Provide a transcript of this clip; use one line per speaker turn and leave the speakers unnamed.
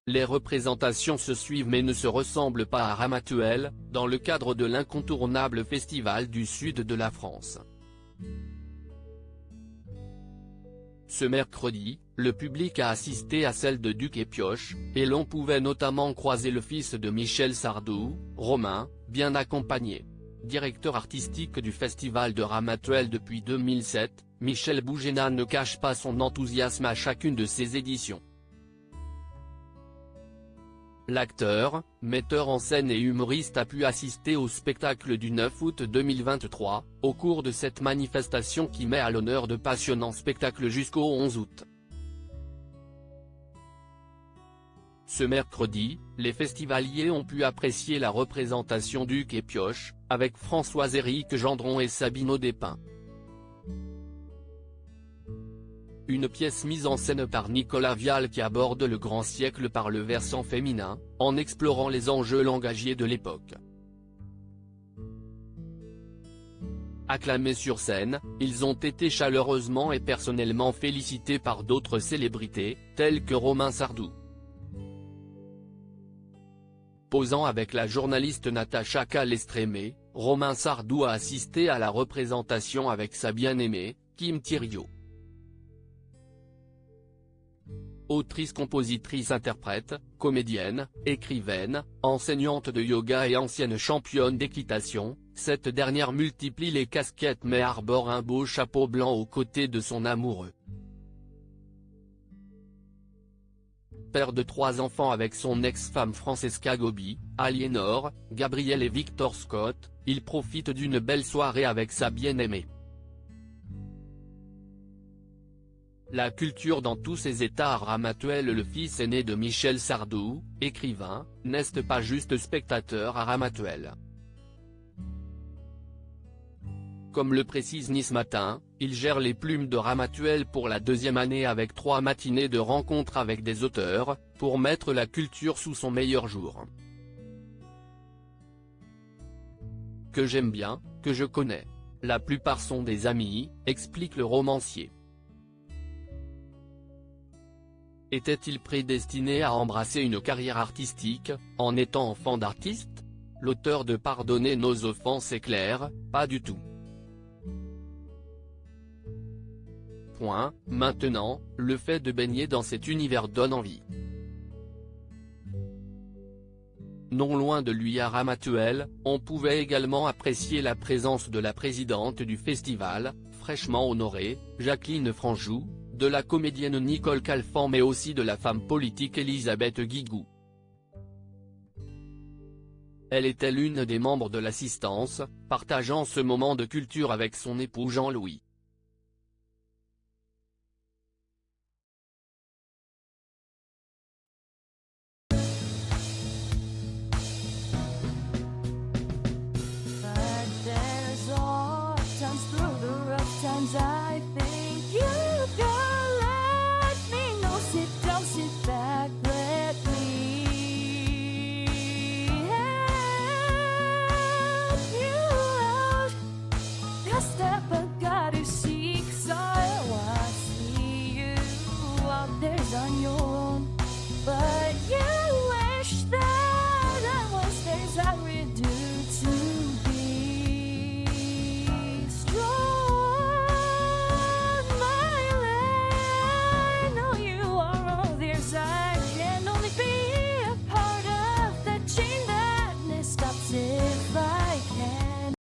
Les représentations se suivent mais ne se ressemblent pas à Ramatuelle, dans le cadre de l'incontournable Festival du Sud de la France. Ce mercredi, le public a assisté à celle de Duc et Pioche, et l'on pouvait notamment croiser le fils de Michel Sardou, Romain, bien accompagné. Directeur artistique du Festival de Ramatuelle depuis 2007, Michel Bougena ne cache pas son enthousiasme à chacune de ses éditions. L'acteur, metteur en scène et humoriste a pu assister au spectacle du 9 août 2023, au cours de cette manifestation qui met à l'honneur de passionnants spectacles jusqu'au 11 août. Ce mercredi, les festivaliers ont pu apprécier la représentation Duc et Pioche, avec Françoise-Éric Gendron et Sabine Audépin. Une pièce mise en scène par Nicolas Vial qui aborde le grand siècle par le versant féminin, en explorant les enjeux langagiers de l'époque. Acclamés sur scène, ils ont été chaleureusement et personnellement félicités par d'autres célébrités, telles que Romain Sardou. Posant avec la journaliste Natacha Calestrémé, Romain Sardou a assisté à la représentation avec sa bien-aimée, Kim Thiriot. Autrice, compositrice, interprète, comédienne, écrivaine, enseignante de yoga et ancienne championne d'équitation, cette dernière multiplie les casquettes mais arbore un beau chapeau blanc aux côtés de son amoureux. Père de 3 enfants avec son ex-femme Francesca Gobi, Aliénor, Gabriel et Victor Scott, il profite d'une belle soirée avec sa bien-aimée. La culture dans tous ses états à Ramatuelle. Le fils aîné de Michel Sardou, écrivain, n'est pas juste spectateur à Ramatuelle. Comme le précise Nice Matin, il gère les plumes de Ramatuelle pour la 2e année avec 3 matinées de rencontres avec des auteurs, pour mettre la culture sous son meilleur jour. Que j'aime bien, que je connais. La plupart sont des amis, explique le romancier. Était-il prédestiné à embrasser une carrière artistique, en étant enfant d'artiste? L'auteur de Pardonnez nos offenses est clair, pas du tout. Maintenant, le fait de baigner dans cet univers donne envie. Non loin de lui à Ramatuelle, on pouvait également apprécier la présence de la présidente du festival, fraîchement honorée, Jacqueline Franjou, de la comédienne Nicole Calfan mais aussi de la femme politique Elisabeth Guigou. Elle était l'une des membres de l'assistance, partageant ce moment de culture avec son époux Jean-Louis.
I